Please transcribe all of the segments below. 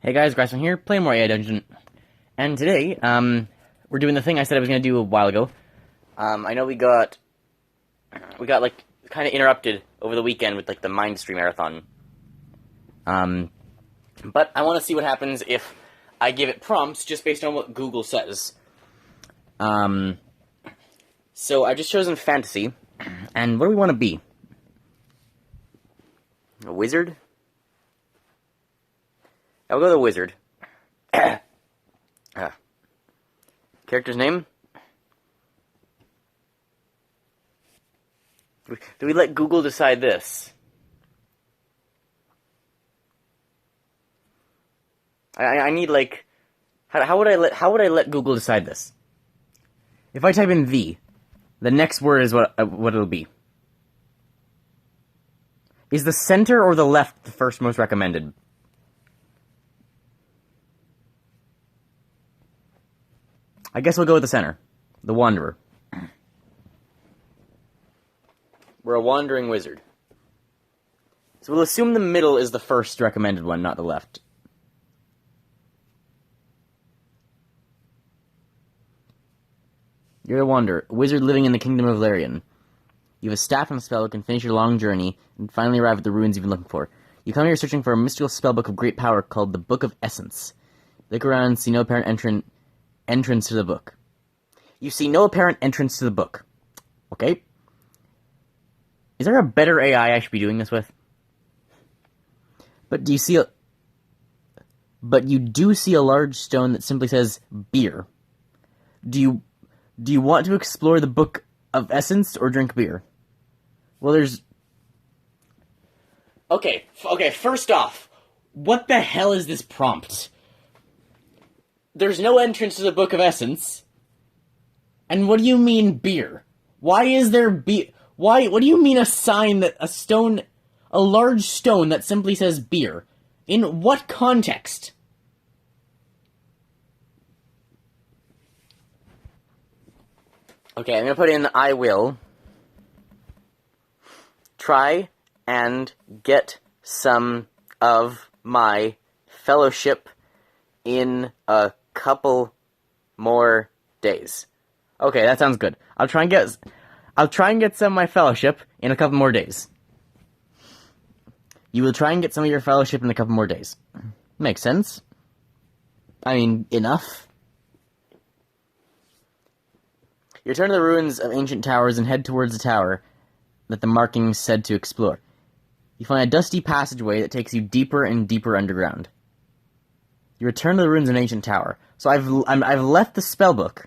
Hey guys, Grayson here, playing more AI Dungeon. And today, we're doing the thing I said I was going to do a while ago. I know we got like, kind of interrupted over the weekend with, like, the Mindstream Marathon. But I want to see what happens if I give it prompts just based on what Google says. So I've just chosen fantasy, and what do we want to be? A wizard? I'll go with a wizard. Character's name? Do we let Google decide this? I need, like, how would I let Google decide this? If I type in the next word is what it'll be. Is the center or the left the first most recommended? I guess we'll go with the center. The Wanderer. We're a wandering wizard. So we'll assume the middle is the first recommended one, not the left. You're a wanderer, a wizard living in the kingdom of Larian. You have a staff and a spellbook and finish your long journey, and finally arrive at the ruins you've been looking for. You come here searching for a mystical spellbook of great power called the Book of Essence. Look around and see no apparent entrance to the book. You see no apparent entrance to the book. Okay? Is there a better AI I should be doing this with? But you do see a large stone that simply says beer. Do you want to explore the Book of Essence or drink beer? Well, there's... Okay, first off, what the hell is this prompt? There's no entrance to the Book of Essence. And what do you mean beer? Why is there beer? What do you mean a sign that a large stone that simply says beer? In what context? Okay, I'm gonna put in I will try and get some of my fellowship in a couple more days. Okay, that sounds good. I'll try and get some of my fellowship in a couple more days. You will try and get some of your fellowship in a couple more days. Makes sense. I mean, enough. You return to the ruins of ancient towers and head towards the tower that the markings said to explore. You find a dusty passageway that takes you deeper and deeper underground. You return to the ruins of an ancient tower. So I've left the spellbook,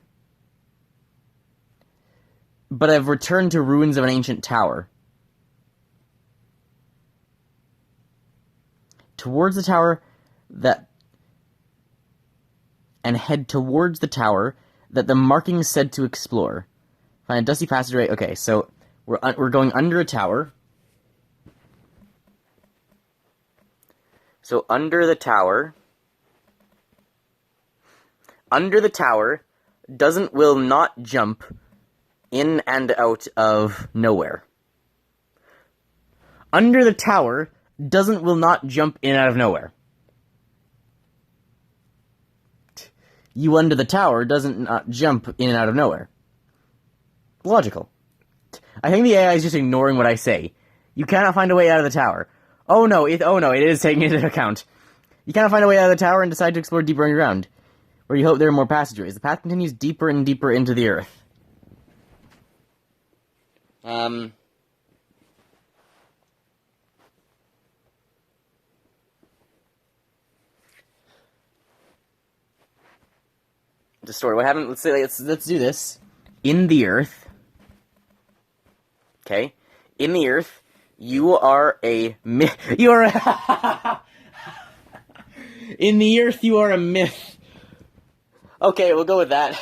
but I've returned to ruins of an ancient tower. Towards the tower and head towards the tower that the markings said to explore. Find a dusty passageway. Okay, so we're going under a tower. So under the tower will not jump in and out of nowhere. Under the tower will not jump in and out of nowhere. You under the tower doesn't not jump in and out of nowhere. Logical. I think the AI is just ignoring what I say. You cannot find a way out of the tower. Oh no, it is taking it into account. You cannot find a way out of the tower and decide to explore deeper underground, where you hope there are more passageways. The path continues deeper and deeper into the earth. The story. What happened? Let's do this. In the earth. Okay. In the earth, you are a myth. You are a In the earth, you are a myth. Okay, we'll go with that.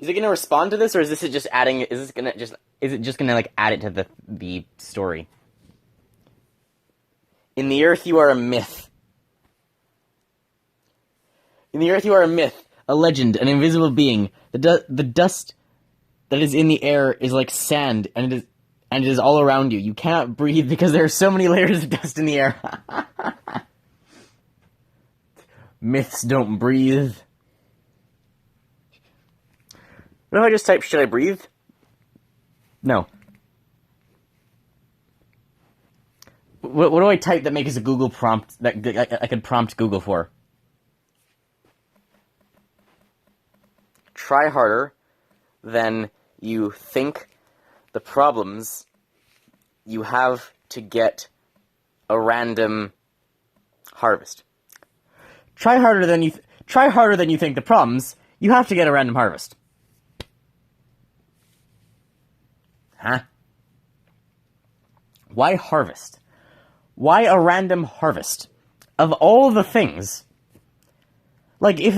Is it gonna respond to this, or is this just adding? Is it just gonna like add it to the story? In the earth, you are a myth. In the earth, you are a myth, a legend, an invisible being. The dust that is in the air is like sand, and it is all around you. You cannot breathe because there are so many layers of dust in the air. Myths don't breathe. What if I just type, should I breathe? No. What do I type that makes a Google prompt that I could prompt Google for? Try harder than you think the problems you have to get a random harvest. Try harder than you think the problems you have to get a random harvest. Huh? Why harvest? Why a random harvest? Of all the things, like if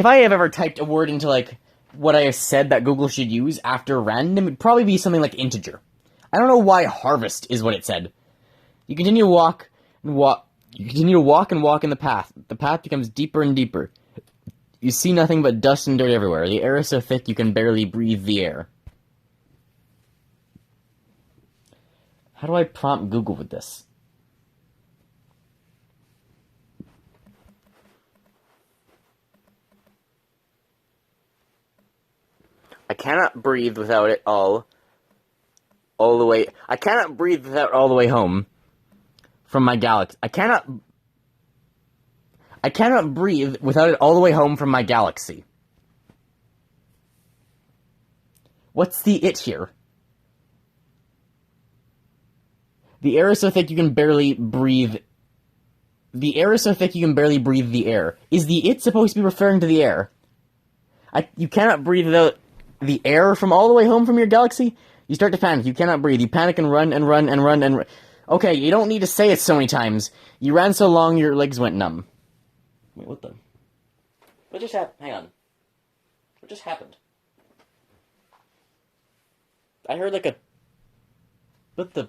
I have ever typed a word into like what I have said that Google should use after random, it'd probably be something like integer. I don't know why harvest is what it said. You continue to walk and walk. You continue to walk and walk in the path. The path becomes deeper and deeper. You see nothing but dust and dirt everywhere. The air is so thick you can barely breathe the air. How do I prompt Google with this? I cannot breathe without it all the way. I cannot breathe without all the way home from my galaxy. I cannot breathe without it all the way home from my galaxy. What's the it here? The air is so thick you can barely breathe. The air is so thick you can barely breathe the air. Is the it supposed to be referring to the air? You cannot breathe without the air from all the way home from your galaxy? You start to panic. You cannot breathe. You panic and run and run and run and run. Okay, you don't need to say it so many times. You ran so long your legs went numb. Wait, what the? What just happened? Hang on. What just happened? I heard like a... What the...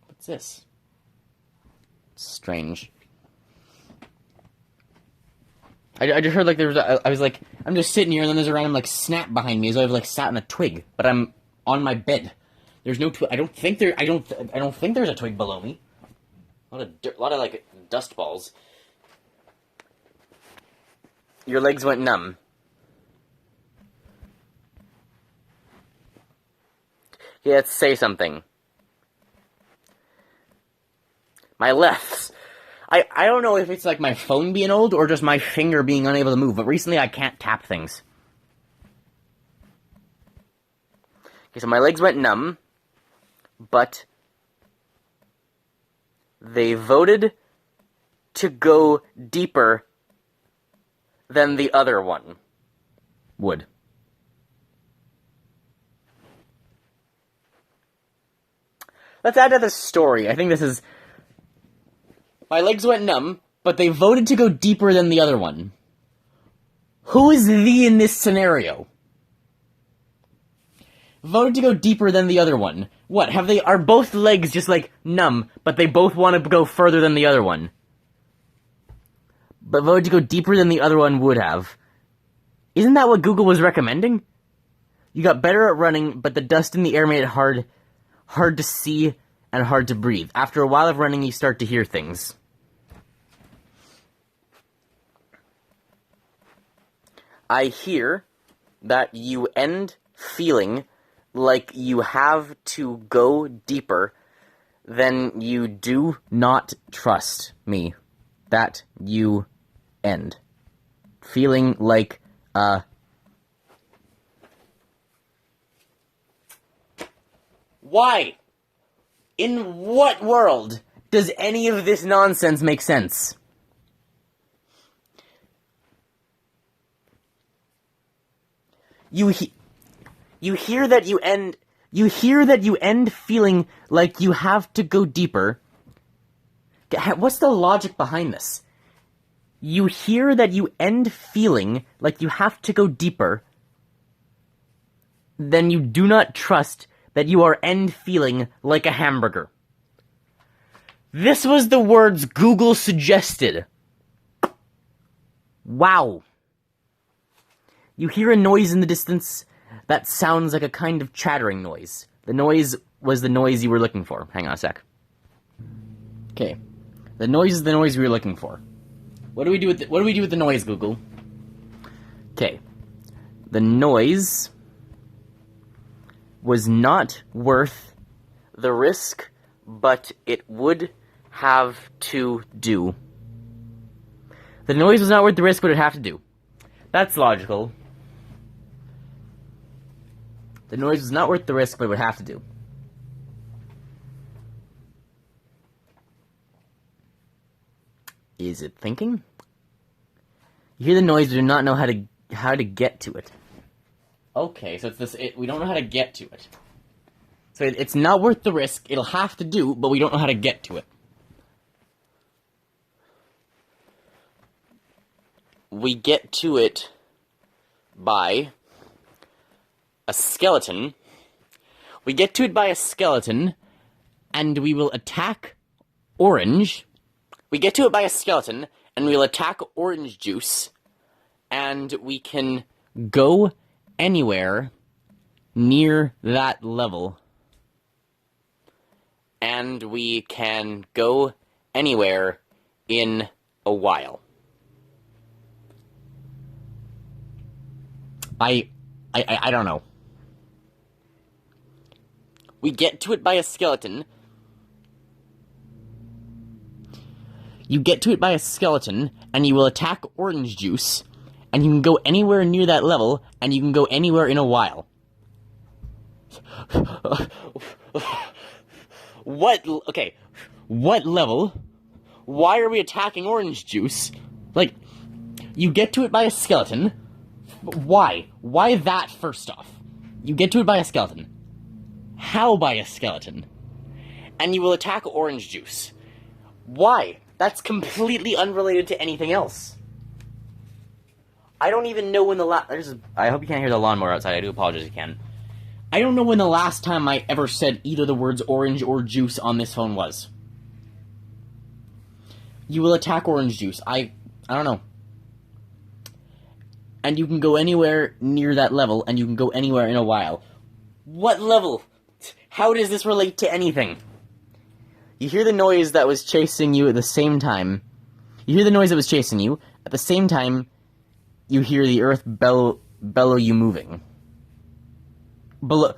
What's this? Strange. I just heard like there was I was like, I'm just sitting here and then there's a random like snap behind me as though I've like sat on a twig, but I'm on my bed. There's no twig. I don't think there's a twig below me. A lot of like dust balls. Your legs went numb. Yeah, let's say something. My lefts. I don't know if it's like my phone being old or just my finger being unable to move, but recently I can't tap things. Okay, so my legs went numb, but they voted to go deeper than the other one would. Let's add to the story. I think this is... My legs went numb, but they voted to go deeper than the other one. Who is the in this scenario? Voted to go deeper than the other one. What, are both legs just like numb, but they both want to go further than the other one? But voted to go deeper than the other one would have. Isn't that what Google was recommending? You got better at running, but the dust in the air made it hard to see and hard to breathe. After a while of running, you start to hear things. I hear that you end feeling like you have to go deeper than you do not trust me. That you end. Feeling like, Why? In what world does any of this nonsense make sense? You hear that you end feeling like you have to go deeper. What's the logic behind this? You hear that you end feeling like you have to go deeper, then you do not trust that you are end feeling like a hamburger. This was the words Google suggested. Wow. You hear a noise in the distance that sounds like a kind of chattering noise. The noise was the noise you were looking for. Hang on a sec. Okay. The noise is the noise we were looking for. What do we do with the noise, Google? Okay. The noise was not worth the risk, but it would have to do. The noise was not worth the risk, but it would have to do. That's logical. The noise was not worth the risk, but it would have to do. Is it thinking? You hear the noise, but do not know how to get to it. Okay, so it's this. We don't know how to get to it. So it's not worth the risk. It'll have to do, but we don't know how to get to it. We get to it by a skeleton. We get to it by a skeleton, and we will attack Orange. We get to it by a skeleton, and we'll attack Orange Juice, and we can go anywhere near that level. And we can go anywhere in a while. I don't know. We get to it by a skeleton. You get to it by a skeleton, and you will attack Orange Juice, and you can go anywhere near that level, and you can go anywhere in a while. Okay, what level? Why are we attacking Orange Juice? Like, you get to it by a skeleton. Why? Why that, first off? You get to it by a skeleton. How by a skeleton? And you will attack Orange Juice. Why? That's completely unrelated to anything else. I don't even know when I hope you can't hear the lawnmower outside. I do apologize if you can. I don't know when the last time I ever said either the words orange or juice on this phone was. You will attack Orange Juice. I don't know. And you can go anywhere near that level, and you can go anywhere in a while. What level? How does this relate to anything? You hear the noise that was chasing you at the same time. You hear the noise that was chasing you. At the same time, you hear the earth bellow you moving. Below.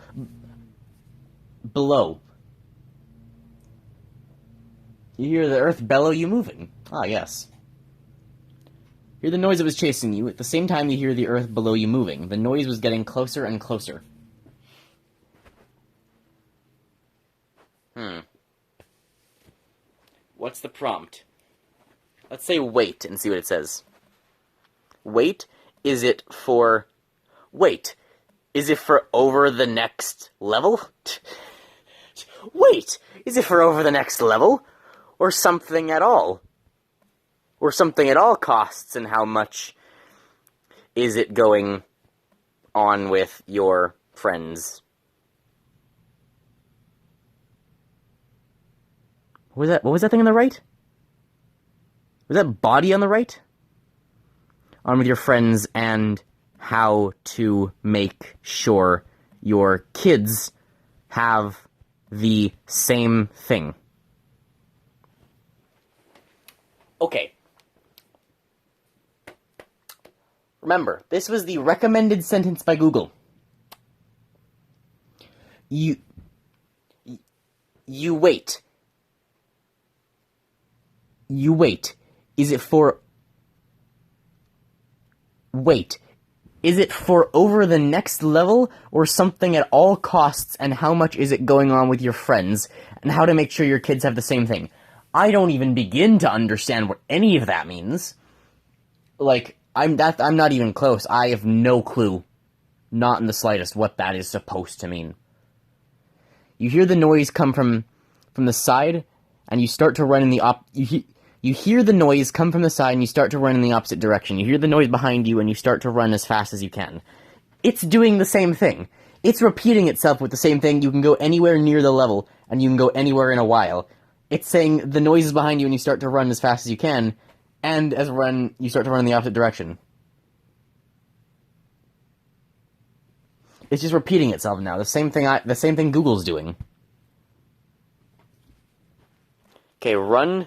You hear the earth bellow you moving. Ah, yes. You hear the noise that was chasing you. At the same time, you hear the earth below you moving. The noise was getting closer and closer. What's the prompt? Let's say wait and see what it says. Wait, is it for... Wait, is it for over the next level? Wait, is it for over the next level? Or something at all? Or something at all costs, and how much is it going on with your friends? What was that thing on the right? Was that body on the right? On with your friends and how to make sure your kids have the same thing. Okay. Remember, this was the recommended sentence by Google. You wait. You wait. Is it for... Wait. Is it for over the next level, or something at all costs, and how much is it going on with your friends, and how to make sure your kids have the same thing? I don't even begin to understand what any of that means. Like, I'm not even close. I have no clue, not in the slightest, what that is supposed to mean. You hear the noise come from the side, and you start to run in the You hear the noise come from the side, and you start to run in the opposite direction. You hear the noise behind you, and you start to run as fast as you can. It's doing the same thing. It's repeating itself with the same thing. You can go anywhere near the level, and you can go anywhere in a while. It's saying the noise is behind you, and you start to run as fast as you can, and you start to run in the opposite direction. It's just repeating itself now. The same thing Google's doing. Okay, run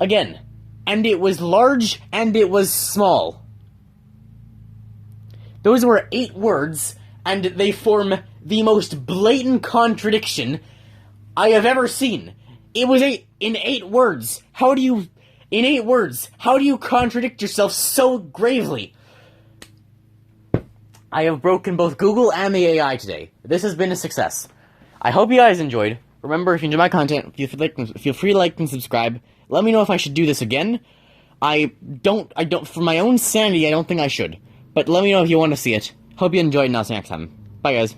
Again. And it was large, and it was small. Those were 8 words, and they form the most blatant contradiction I have ever seen. It was in 8 words. In 8 words, how do you contradict yourself so gravely? I have broken both Google and the AI today. This has been a success. I hope you guys enjoyed. Remember, if you enjoy my content, feel free to like and subscribe. Let me know if I should do this again. I don't, for my own sanity, I don't think I should. But let me know if you want to see it. Hope you enjoyed, and I'll see you next time. Bye, guys.